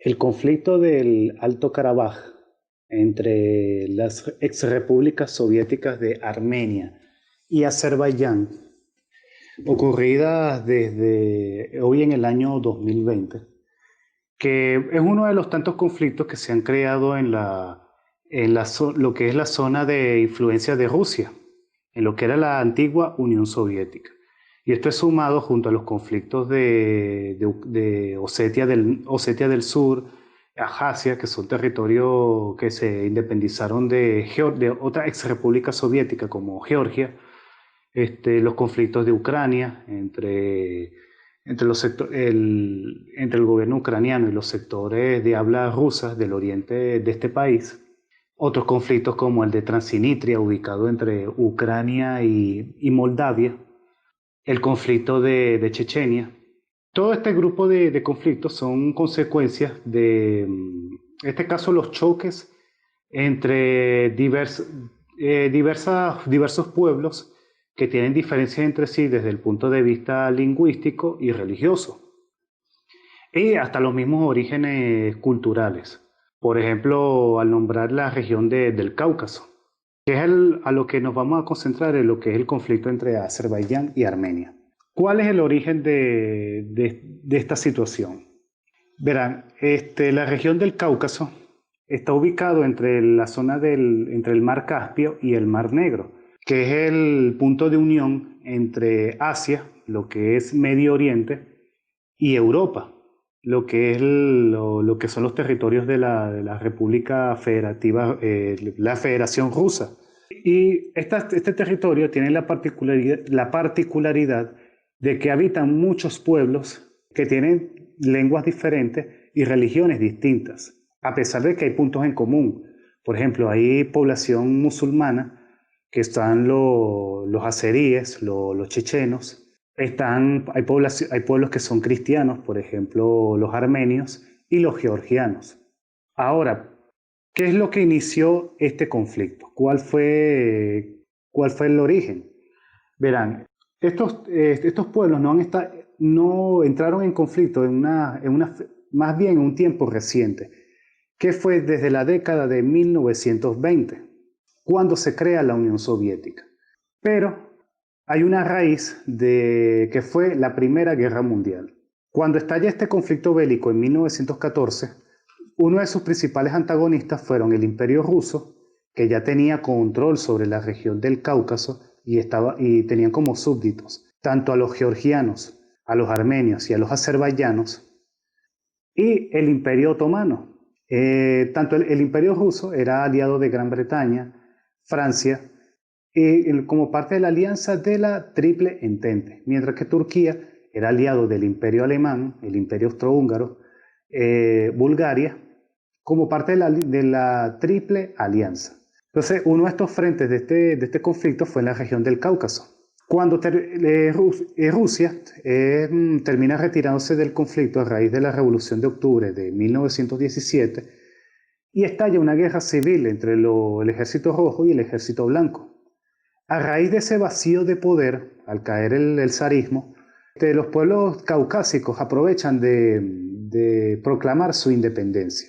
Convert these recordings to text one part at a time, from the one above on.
El conflicto del Alto Karabaj entre las exrepúblicas soviéticas de Armenia y Azerbaiyán, ocurrida desde hoy en el año 2020, que es uno de los tantos conflictos que se han creado lo que es la zona de influencia de Rusia, en lo que era la antigua Unión Soviética. Y esto es sumado junto a los conflictos de Osetia del Sur, Abjasia, que son territorios que se independizaron de otra exrepública soviética como Georgia, los conflictos de Ucrania entre el gobierno ucraniano y los sectores de habla rusa del oriente de este país. Otros conflictos como el de Transnistria, ubicado entre Ucrania y Moldavia, el conflicto de Chechenia. Todo este grupo de conflictos son consecuencias en este caso, los choques entre diversos pueblos que tienen diferencias entre sí desde el punto de vista lingüístico y religioso, y hasta los mismos orígenes culturales. Por ejemplo, al nombrar la región del Cáucaso, que es a lo que nos vamos a concentrar en lo que es el conflicto entre Azerbaiyán y Armenia. ¿Cuál es el origen de esta situación? Verán, la región del Cáucaso está ubicado entre la zona entre el mar Caspio y el mar Negro, que es el punto de unión entre Asia, lo que es Medio Oriente, y Europa, lo que son los territorios de la República Federativa, la Federación Rusa. Y este territorio tiene la particularidad de que habitan muchos pueblos que tienen lenguas diferentes y religiones distintas, a pesar de que hay puntos en común. Por ejemplo, hay población musulmana, que están los azeríes, los chechenos. Hay pueblos que son cristianos, por ejemplo, los armenios y los georgianos. Ahora, ¿qué es lo que inició este conflicto? ¿Cuál fue el origen? Verán, estos pueblos no entraron en conflicto más bien en un tiempo reciente, que fue desde la década de 1920, cuando se crea la Unión Soviética. Pero hay una raíz que fue la Primera Guerra Mundial. Cuando estalla este conflicto bélico en 1914, uno de sus principales antagonistas fueron el Imperio Ruso, que ya tenía control sobre la región del Cáucaso y tenían como súbditos tanto a los georgianos, a los armenios y a los azerbaiyanos, y el Imperio Otomano. Tanto el Imperio Ruso era aliado de Gran Bretaña, Francia, como parte de la alianza de la Triple Entente, mientras que Turquía era aliado del Imperio Alemán, el Imperio Austrohúngaro, Bulgaria, como parte de la Triple Alianza. Entonces, uno de estos frentes de este conflicto fue en la región del Cáucaso. Cuando Rusia termina retirándose del conflicto a raíz de la Revolución de Octubre de 1917 y estalla una guerra civil entre el Ejército Rojo y el Ejército Blanco. A raíz de ese vacío de poder, al caer el zarismo, los pueblos caucásicos aprovechan de proclamar su independencia.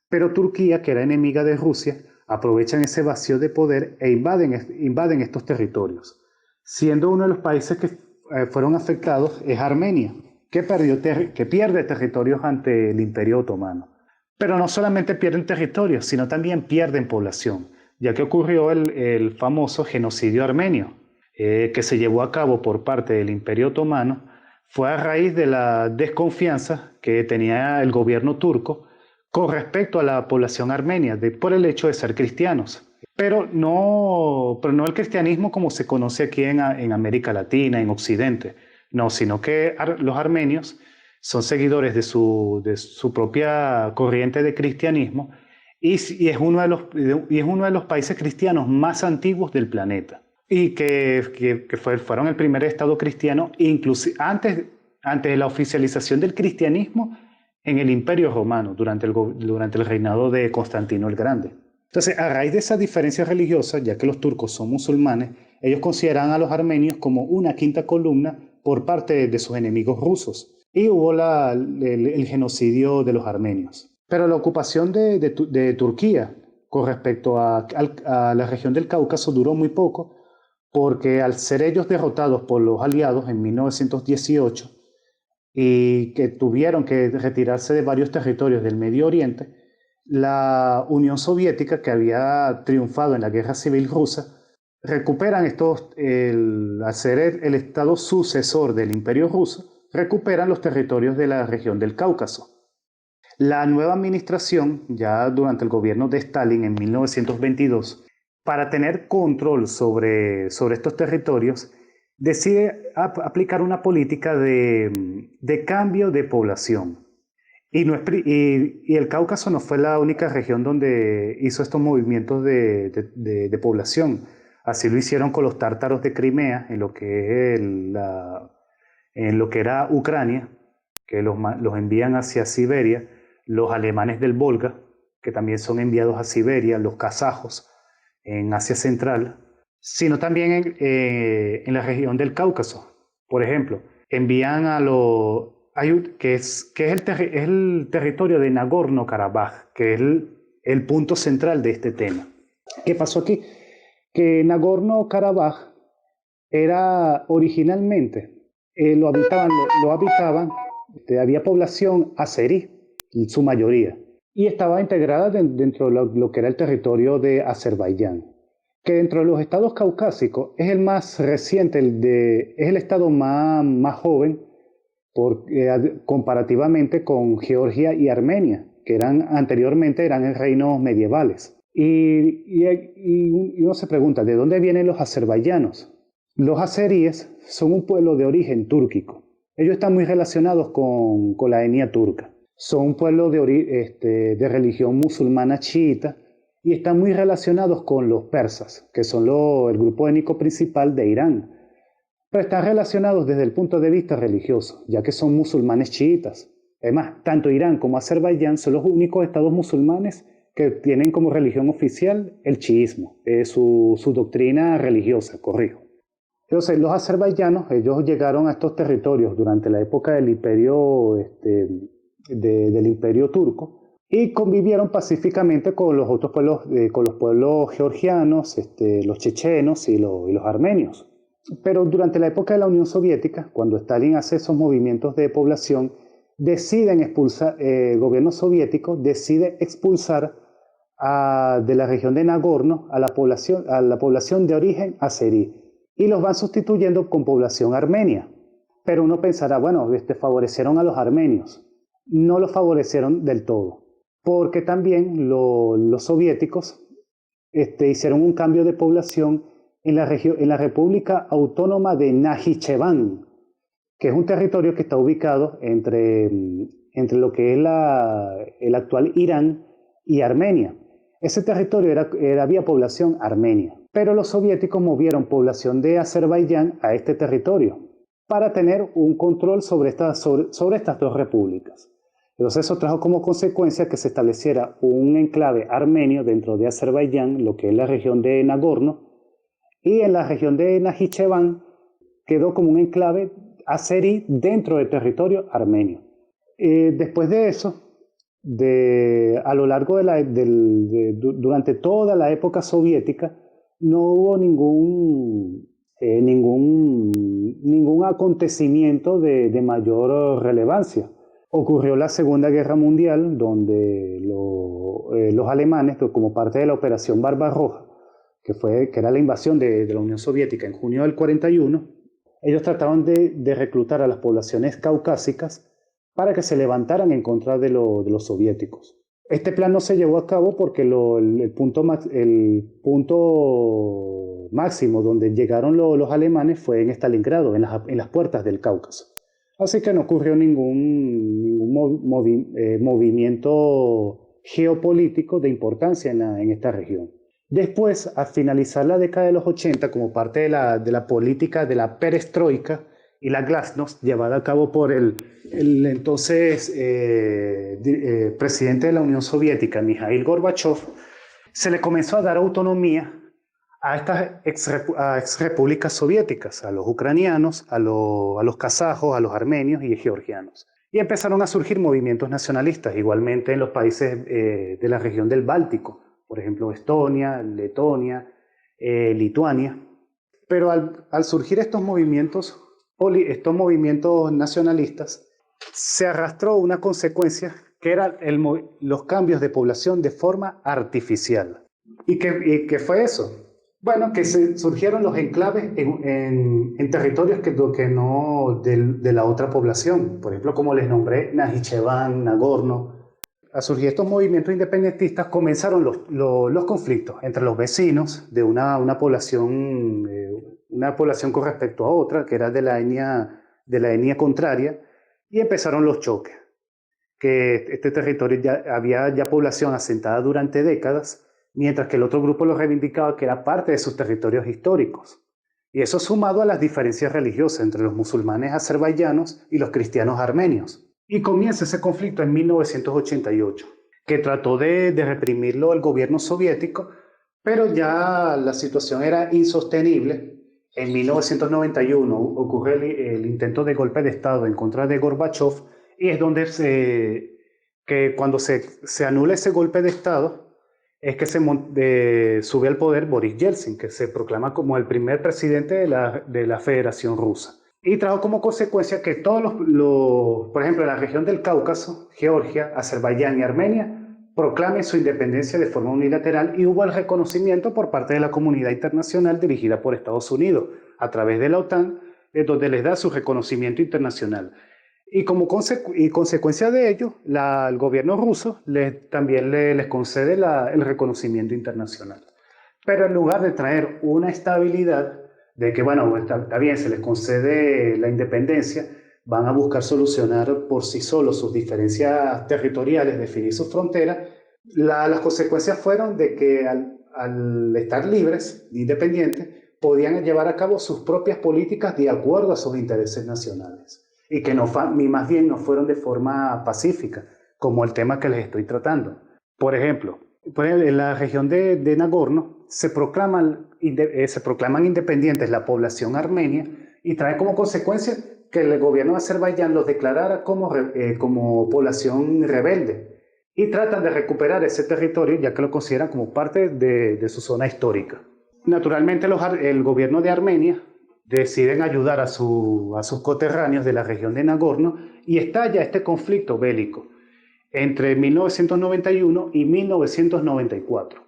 Pero Turquía, que era enemiga de Rusia, aprovechan ese vacío de poder e invaden estos territorios. Siendo uno de los países que fueron afectados es Armenia, que pierde territorios ante el Imperio Otomano. Pero no solamente pierden territorios, sino también pierden población, ya que ocurrió el famoso genocidio armenio, que se llevó a cabo por parte del Imperio Otomano. Fue a raíz de la desconfianza que tenía el gobierno turco con respecto a la población armenia, por el hecho de ser cristianos. Pero no el cristianismo como se conoce aquí en América Latina, en Occidente, no, sino que los armenios son seguidores de su propia corriente de cristianismo y es uno de los países cristianos más antiguos del planeta y que fueron el primer estado cristiano, inclusive antes de la oficialización del cristianismo en el Imperio Romano durante el reinado de Constantino el Grande. Entonces, a raíz de esa diferencia religiosa, ya que los turcos son musulmanes, ellos consideran a los armenios como una quinta columna por parte de sus enemigos rusos. Y hubo el genocidio de los armenios. Pero la ocupación de Turquía con respecto a la región del Cáucaso duró muy poco, porque al ser ellos derrotados por los aliados en 1918 y que tuvieron que retirarse de varios territorios del Medio Oriente, la Unión Soviética, que había triunfado en la Guerra Civil Rusa, recuperan al ser el estado sucesor del Imperio Ruso, recuperan los territorios de la región del Cáucaso. La nueva administración, ya durante el gobierno de Stalin en 1922, para tener control sobre estos territorios, decide aplicar una política de cambio de población. Y el Cáucaso no fue la única región donde hizo estos movimientos de población. Así lo hicieron con los tártaros de Crimea, en lo que era Ucrania, que los envían hacia Siberia, los alemanes del Volga, que también son enviados a Siberia, los kazajos en Asia Central, sino también en la región del Cáucaso. Por ejemplo, envían que es el territorio de Nagorno-Karabaj, que es el punto central de este tema. ¿Qué pasó aquí? Que Nagorno-Karabaj era originalmente, lo habitaban, había población azerí, en su mayoría, y estaba integrada dentro de lo que era el territorio de Azerbaiyán, que dentro de los estados caucásicos es el más reciente, es el estado más joven comparativamente con Georgia y Armenia, que anteriormente eran reinos medievales. Y uno se pregunta, ¿de dónde vienen los azerbaiyanos? Los azeríes son un pueblo de origen túrquico. Ellos están muy relacionados con la etnia turca. Son un pueblo de religión musulmana chiita y están muy relacionados con los persas, que son el grupo étnico principal de Irán. Pero están relacionados desde el punto de vista religioso, ya que son musulmanes chiitas. Además, tanto Irán como Azerbaiyán son los únicos estados musulmanes que tienen como religión oficial el chiismo, su doctrina religiosa, corrijo. Entonces, los azerbaiyanos, ellos llegaron a estos territorios durante la época del imperio, del imperio turco y convivieron pacíficamente con los otros pueblos, con los pueblos georgianos, los chechenos y los armenios. Pero durante la época de la Unión Soviética, cuando Stalin hace esos movimientos de población, el gobierno soviético decide expulsar de la región de Nagorno a la población de origen azerí y los van sustituyendo con población armenia. Pero uno pensará, bueno, favorecieron a los armenios. No los favorecieron del todo, porque también los soviéticos hicieron un cambio de población en la República Autónoma de Najicheván, que es un territorio que está ubicado entre lo que es el actual Irán y Armenia. Ese territorio había población armenia, pero los soviéticos movieron población de Azerbaiyán a este territorio para tener un control sobre estas dos repúblicas. Entonces eso trajo como consecuencia que se estableciera un enclave armenio dentro de Azerbaiyán, lo que es la región de Nagorno, y en la región de Najicheván quedó como un enclave azerí dentro del territorio armenio. Después de eso, a lo largo durante toda la época soviética, no hubo ningún acontecimiento de mayor relevancia. Ocurrió la Segunda Guerra Mundial, donde los alemanes, como parte de la Operación Barbarroja, que era la invasión de la Unión Soviética en junio del 41, ellos trataron de reclutar a las poblaciones caucásicas para que se levantaran en contra de los soviéticos. Este plan no se llevó a cabo porque el punto máximo donde llegaron los alemanes fue en Stalingrado, en las puertas del Cáucaso. Así que no ocurrió ningún movimiento geopolítico de importancia en esta región. Después, al finalizar la década de los 80, como parte de la política de la perestroika y la glasnost, llevada a cabo por el entonces presidente de la Unión Soviética, Mikhail Gorbachev, se le comenzó a dar autonomía a estas exrepúblicas soviéticas, a los ucranianos, a los kazajos, a los armenios y georgianos. Y empezaron a surgir movimientos nacionalistas, igualmente en los países de la región del Báltico, por ejemplo Estonia, Letonia, Lituania. Pero al surgir estos movimientos nacionalistas, se arrastró una consecuencia que eran los cambios de población de forma artificial. ¿Y qué fue eso? Bueno, que surgieron los enclaves en territorios que no de la otra población. Por ejemplo, como les nombré, Najicheván, Nagorno. A surgir estos movimientos independentistas comenzaron los conflictos entre los vecinos de una población con respecto a otra, que era de la etnia contraria, y empezaron los choques. Que este territorio había población asentada durante décadas, mientras que el otro grupo lo reivindicaba que era parte de sus territorios históricos. Y eso sumado a las diferencias religiosas entre los musulmanes azerbaiyanos y los cristianos armenios. Y comienza ese conflicto en 1988, que trató de reprimirlo el gobierno soviético, pero ya la situación era insostenible. En 1991 ocurre el intento de golpe de Estado en contra de Gorbachev, y es donde cuando se anula ese golpe de Estado, es que sube al poder Boris Yeltsin, que se proclama como el primer presidente de la Federación Rusa. Y trajo como consecuencia que por ejemplo, en la región del Cáucaso, Georgia, Azerbaiyán y Armenia, proclamen su independencia de forma unilateral, y hubo el reconocimiento por parte de la comunidad internacional dirigida por Estados Unidos, a través de la OTAN, donde les da su reconocimiento internacional. Y como consecuencia de ello, el gobierno ruso también les concede el reconocimiento internacional. Pero en lugar de traer una estabilidad de que, bueno, está bien, se les concede la independencia, van a buscar solucionar por sí solos sus diferencias territoriales, definir sus fronteras, las consecuencias fueron de que al estar libres, independientes, podían llevar a cabo sus propias políticas de acuerdo a sus intereses nacionales. Y que ni más bien no fueron de forma pacífica, como el tema que les estoy tratando. Por ejemplo, en la región de Nagorno se proclaman independientes la población armenia, y trae como consecuencia que el gobierno de Azerbaiyán los declarara como población rebelde, y tratan de recuperar ese territorio ya que lo consideran como parte de su zona histórica. Naturalmente el gobierno de Armenia deciden ayudar a sus coterráneos de la región de Nagorno, y estalla este conflicto bélico entre 1991 y 1994.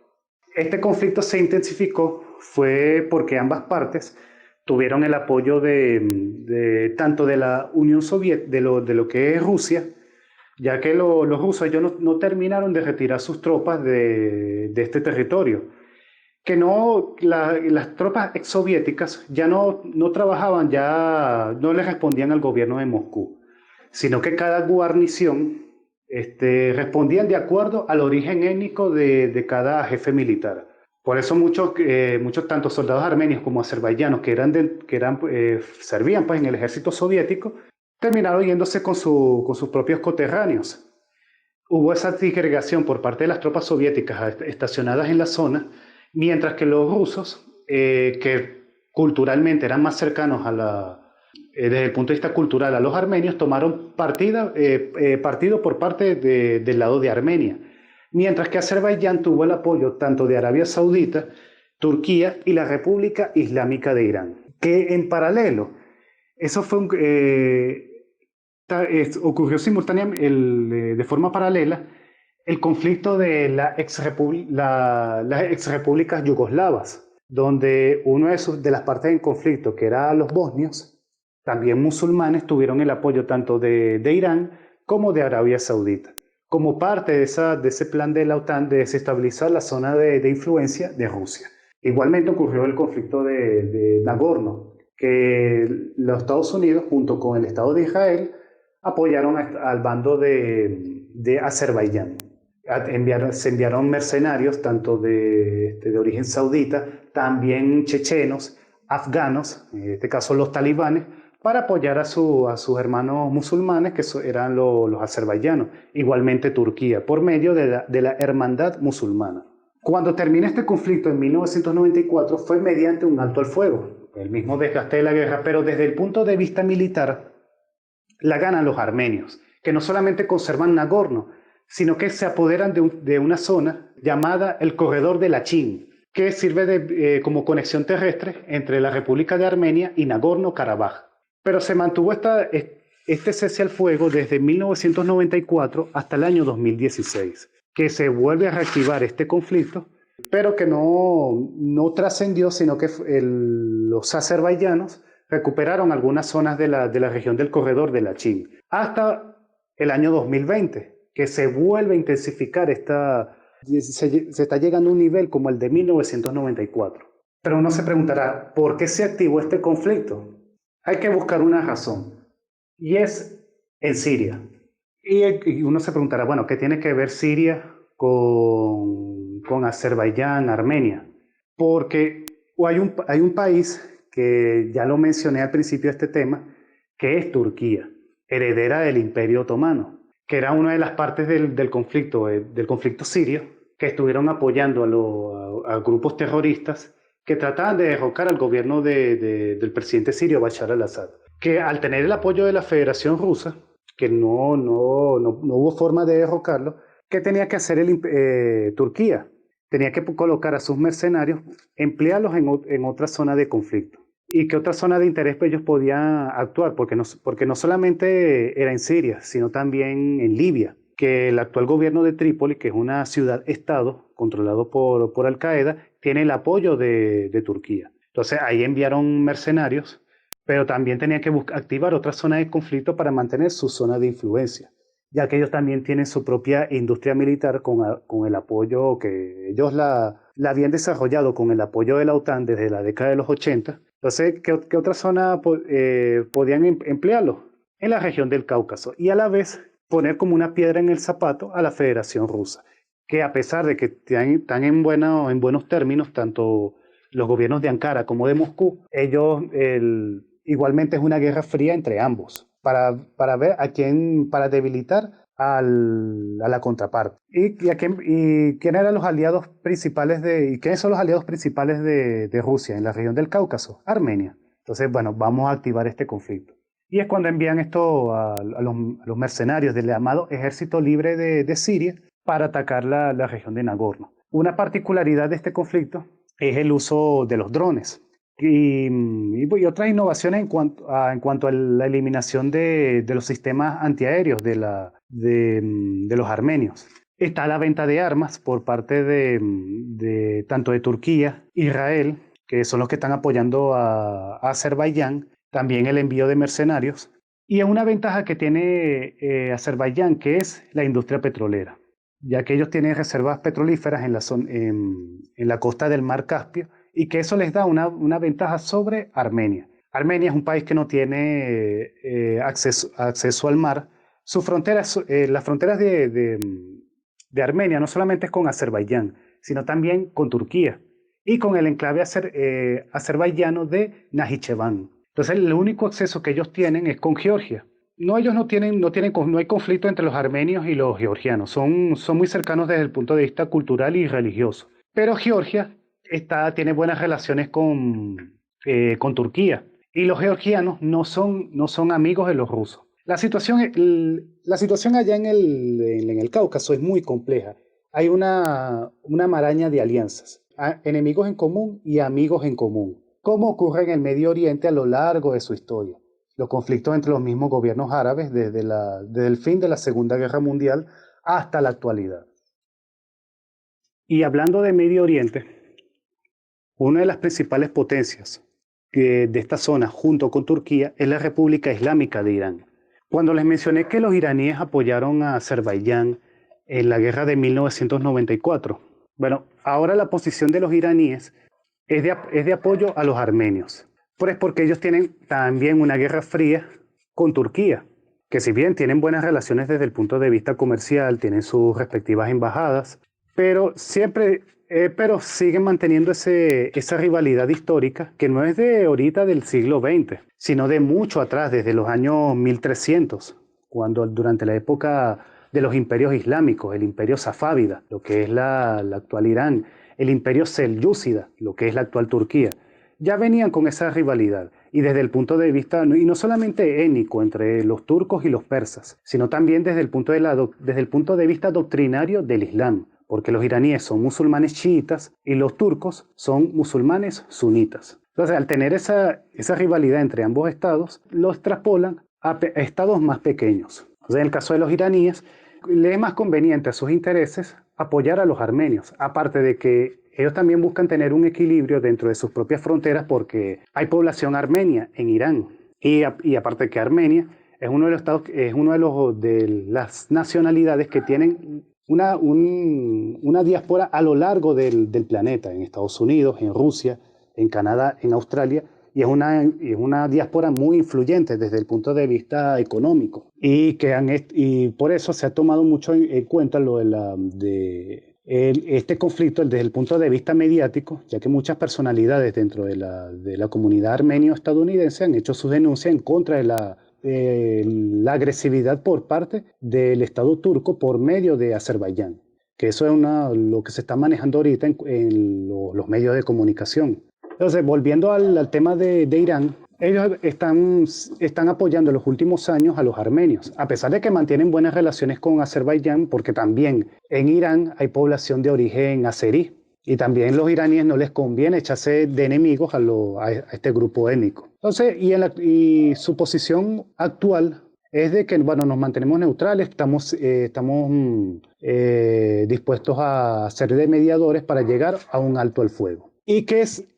Este conflicto se intensificó fue porque ambas partes tuvieron el apoyo tanto de la Unión Soviética, de lo que es Rusia, ya que los rusos ellos no terminaron de retirar sus tropas de este territorio. Que las tropas exsoviéticas ya no trabajaban, ya no le respondían al gobierno de Moscú, sino que cada guarnición respondían de acuerdo al origen étnico de cada jefe militar. Por eso muchos tanto soldados armenios como azerbaiyanos que servían pues, en el ejército soviético, terminaron yéndose con sus propios coterráneos. Hubo esa disgregación por parte de las tropas soviéticas estacionadas en la zona, mientras que los rusos, que culturalmente eran más cercanos desde el punto de vista cultural a los armenios, tomaron partido por parte del lado de Armenia, mientras que Azerbaiyán tuvo el apoyo tanto de Arabia Saudita, Turquía y la República Islámica de Irán. Que en paralelo, eso ocurrió simultáneamente, de forma paralela, el conflicto de las exrepúblicas yugoslavas, donde una de las partes en conflicto, que eran los bosnios, también musulmanes, tuvieron el apoyo tanto de Irán como de Arabia Saudita, como parte de ese plan de la OTAN de desestabilizar la zona de influencia de Rusia. Igualmente ocurrió el conflicto de Nagorno, que los Estados Unidos, junto con el Estado de Israel, apoyaron al bando de Azerbaiyán. Se enviaron mercenarios, tanto de origen saudita, también chechenos, afganos, en este caso los talibanes, para apoyar a sus hermanos musulmanes, que eran los azerbaiyanos. Igualmente Turquía, por medio de la Hermandad Musulmana. Cuando termina este conflicto en 1994 fue mediante un alto al fuego, el mismo desgaste de la guerra, pero desde el punto de vista militar la ganan los armenios, que no solamente conservan Nagorno, sino que se apoderan de una zona llamada el Corredor de Lachin, que sirve como conexión terrestre entre la República de Armenia y Nagorno-Karabaj. Pero se mantuvo este cese al fuego desde 1994 hasta el año 2016, que se vuelve a reactivar este conflicto, pero que no trascendió, sino que los azerbaiyanos recuperaron algunas zonas de la región del Corredor de Lachin, hasta el año 2020, que se vuelve a intensificar se está llegando a un nivel como el de 1994. Pero uno se preguntará, ¿por qué se activó este conflicto? Hay que buscar una razón, y es en Siria. Y uno se preguntará, bueno, ¿qué tiene que ver Siria con Azerbaiyán, Armenia? Porque hay un país que ya lo mencioné al principio de este tema, que es Turquía, heredera del Imperio Otomano, que era una de las partes del conflicto sirio, que estuvieron apoyando a grupos terroristas que trataban de derrocar al gobierno del presidente sirio Bashar al-Assad, que al tener el apoyo de la Federación Rusa, que no hubo forma de derrocarlo, ¿qué tenía que hacer Turquía? Tenía que colocar a sus mercenarios, emplearlos en otra zona de conflicto. ¿Y qué otra zona de interés ellos podían actuar? Porque no solamente era en Siria, sino también en Libia, que el actual gobierno de Trípoli, que es una ciudad-estado controlado por Al-Qaeda, tiene el apoyo de Turquía. Entonces ahí enviaron mercenarios, pero también tenían que activar otra zona de conflicto para mantener su zona de influencia, ya que ellos también tienen su propia industria militar con el apoyo que ellos la habían desarrollado con el apoyo de la OTAN desde la década de los 80. Entonces, ¿qué otra zona podían emplearlo? En la región del Cáucaso, y a la vez poner como una piedra en el zapato a la Federación Rusa, que a pesar de que están en buenos términos, tanto los gobiernos de Ankara como de Moscú, igualmente es una guerra fría entre ambos, para ver para debilitar a la contraparte. ¿Y quién eran los aliados principales y quiénes son los aliados principales de Rusia en la región del Cáucaso? Armenia. Entonces, bueno, vamos a activar este conflicto. Y es cuando envían esto a los mercenarios del llamado Ejército Libre de Siria para atacar la región de Nagorno. Una particularidad de este conflicto es el uso de los drones y otras innovaciones en cuanto a la eliminación de los sistemas antiaéreos de los armenios. Está la venta de armas por parte tanto de Turquía, Israel, que son los que están apoyando a Azerbaiyán, también el envío de mercenarios, y es una ventaja que tiene Azerbaiyán, que es la industria petrolera, ya que ellos tienen reservas petrolíferas en la costa del Mar Caspio, y que eso les da una ventaja sobre Armenia. Armenia es un país que no tiene acceso al mar. Las fronteras de Armenia no solamente es con Azerbaiyán, sino también con Turquía y con el enclave azerbaiyano de Najicheván. Entonces, el único acceso que ellos tienen es con Georgia. No hay conflicto entre los armenios y los georgianos. Son muy cercanos desde el punto de vista cultural y religioso. Pero Georgia tiene buenas relaciones con Turquía. Y los georgianos no son amigos de los rusos. La situación allá en el Cáucaso es muy compleja. Hay una maraña de alianzas, enemigos en común y amigos en común, como ocurre en el Medio Oriente a lo largo de su historia. Los conflictos entre los mismos gobiernos árabes desde el fin de la Segunda Guerra Mundial hasta la actualidad. Y hablando de Medio Oriente, una de las principales potencias de esta zona, junto con Turquía, es la República Islámica de Irán. Cuando les mencioné que los iraníes apoyaron a Azerbaiyán en la guerra de 1994, bueno, ahora la posición de los iraníes es de apoyo a los armenios. Pero es porque ellos tienen también una guerra fría con Turquía, que si bien tienen buenas relaciones desde el punto de vista comercial, tienen sus respectivas embajadas, pero siguen manteniendo esa rivalidad histórica que no es de ahorita del siglo XX, sino de mucho atrás, desde los años 1300, durante la época de los imperios islámicos, el imperio safávida, lo que es la actual Irán, el imperio selyúcida, lo que es la actual Turquía. Ya venían con esa rivalidad y desde el punto de vista, y no solamente étnico entre los turcos y los persas, sino también desde el desde el punto de vista doctrinario del Islam, porque los iraníes son musulmanes chiitas y los turcos son musulmanes sunitas. Entonces, al tener esa rivalidad entre ambos estados, los traspolan a estados más pequeños. O sea, en el caso de los iraníes, le es más conveniente a sus intereses apoyar a los armenios, aparte de que ellos también buscan tener un equilibrio dentro de sus propias fronteras porque hay población armenia en Irán. Y aparte que Armenia es uno de los estados, es uno de las nacionalidades que tienen una diáspora a lo largo del planeta, en Estados Unidos, en Rusia, en Canadá, en Australia, y es una diáspora muy influyente desde el punto de vista económico. Y por eso se ha tomado mucho en cuenta lo este conflicto desde el punto de vista mediático, ya que muchas personalidades dentro de la comunidad armenio-estadounidense han hecho sus denuncias en contra de la agresividad por parte del Estado turco por medio de Azerbaiyán, que eso es lo que se está manejando ahorita en los medios de comunicación. Entonces, volviendo al tema de Irán, ellos están apoyando en los últimos años a los armenios, a pesar de que mantienen buenas relaciones con Azerbaiyán, porque también en Irán hay población de origen azerí, y también los iraníes no les conviene echarse de enemigos a este grupo étnico. Entonces, y su posición actual es de que, bueno, nos mantenemos neutrales, estamos dispuestos a ser de mediadores para llegar a un alto al fuego.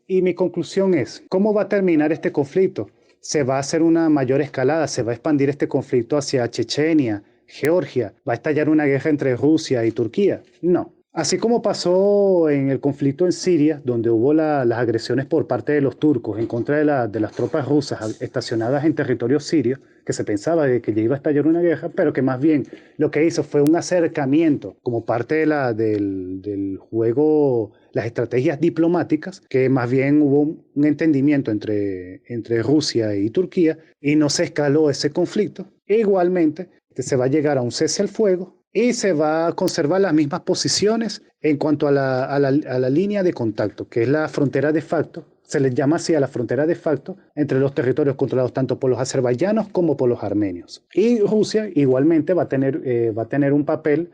Y mi conclusión es, ¿cómo va a terminar este conflicto? ¿Se va a hacer una mayor escalada? ¿Se va a expandir este conflicto hacia Chechenia, Georgia? ¿Va a estallar una guerra entre Rusia y Turquía? No. Así como pasó en el conflicto en Siria, donde hubo las agresiones por parte de los turcos en contra de las tropas rusas estacionadas en territorio sirio, que se pensaba de que ya iba a estallar una guerra, pero que más bien lo que hizo fue un acercamiento como parte del juego, las estrategias diplomáticas, que más bien hubo un entendimiento entre Rusia y Turquía y no se escaló ese conflicto. E igualmente se va a llegar a un cese al fuego y se va a conservar las mismas posiciones en cuanto a la línea de contacto, que es la frontera de facto. Se les llama así a la frontera de facto entre los territorios controlados tanto por los azerbaiyanos como por los armenios. Y Rusia igualmente va a tener un papel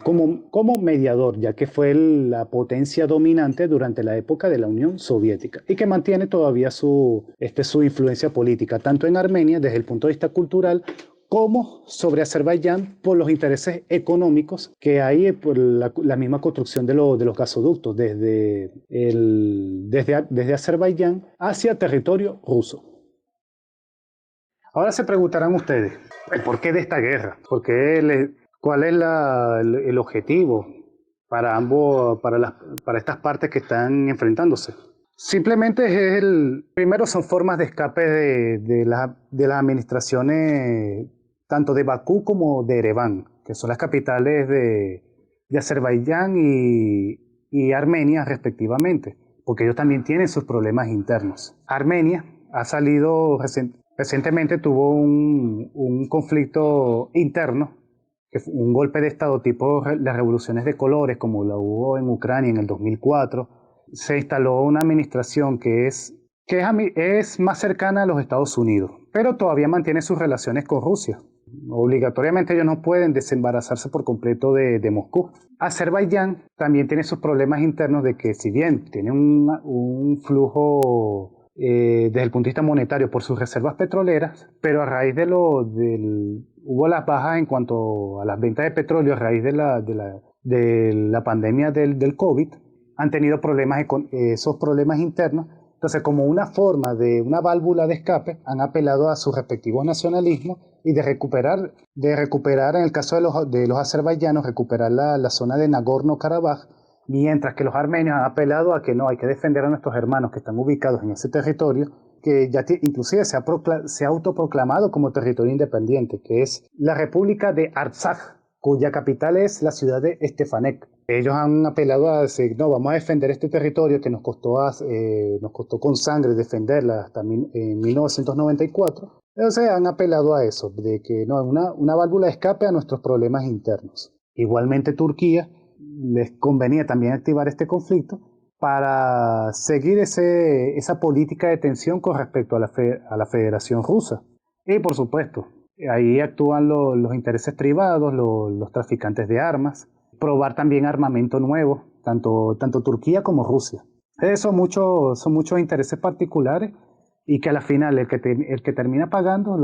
como mediador, ya que fue la potencia dominante durante la época de la Unión Soviética y que mantiene todavía su influencia política, tanto en Armenia desde el punto de vista cultural, como sobre Azerbaiyán por los intereses económicos que hay por la misma construcción de los gasoductos desde Azerbaiyán hacia territorio ruso. Ahora se preguntarán ustedes, ¿por qué de esta guerra? ¿Cuál es el objetivo para para estas partes que están enfrentándose? Simplemente primero son formas de escape de las administraciones tanto de Bakú como de Ereván, que son las capitales de Azerbaiyán y Armenia respectivamente, porque ellos también tienen sus problemas internos. Armenia ha salido recientemente tuvo un conflicto interno, que fue un golpe de estado tipo las revoluciones de colores como la hubo en Ucrania en el 2004. Se instaló una administración que es más cercana a los Estados Unidos, pero todavía mantiene sus relaciones con Rusia. Obligatoriamente ellos no pueden desembarazarse por completo de Moscú. Azerbaiyán también tiene sus problemas internos de que si bien tiene un flujo desde el punto de vista monetario por sus reservas petroleras, pero a raíz hubo las bajas en cuanto a las ventas de petróleo a raíz de la pandemia del COVID, han tenido esos problemas internos. Entonces, como una forma de una válvula de escape, han apelado a sus respectivos nacionalismos y de recuperar en el caso de los azerbaiyanos, recuperar la zona de Nagorno-Karabaj, mientras que los armenios han apelado a que no, hay que defender a nuestros hermanos que están ubicados en ese territorio, que ya inclusive se ha autoproclamado como territorio independiente, que es la República de Artsaj, cuya capital es la ciudad de Stepanakert. Ellos han apelado a decir, no, vamos a defender este territorio que nos costó con sangre defenderla hasta en 1994. Entonces han apelado a eso, de que no, una válvula de escape a nuestros problemas internos. Igualmente Turquía les convenía también activar este conflicto para seguir esa política de tensión con respecto a a la Federación Rusa. Y por supuesto, ahí actúan los intereses privados, los traficantes de armas, probar también armamento nuevo, tanto Turquía como Rusia. Son muchos intereses particulares y que a la final el que termina pagando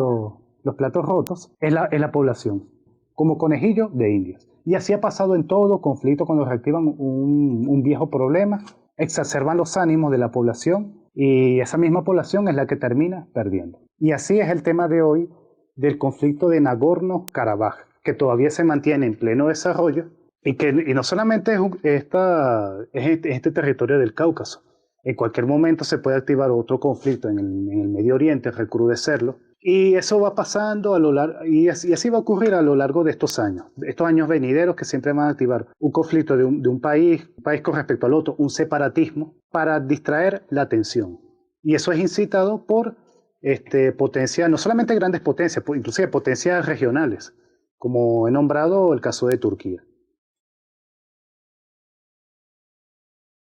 los platos rotos es la población, como conejillo de indias. Y así ha pasado en todo conflicto cuando reactivan un viejo problema, exacerban los ánimos de la población y esa misma población es la que termina perdiendo. Y así es el tema de hoy del conflicto de Nagorno-Karabaj, que todavía se mantiene en pleno desarrollo y no solamente es este territorio del Cáucaso. En cualquier momento se puede activar otro conflicto en el Medio Oriente, recrudecerlo. Y eso va pasando y así va a ocurrir a lo largo de estos años venideros que siempre van a activar un conflicto de un país con respecto al otro, un separatismo, para distraer la atención. Y eso es incitado por potencias, no solamente grandes potencias, inclusive potencias regionales, como he nombrado el caso de Turquía.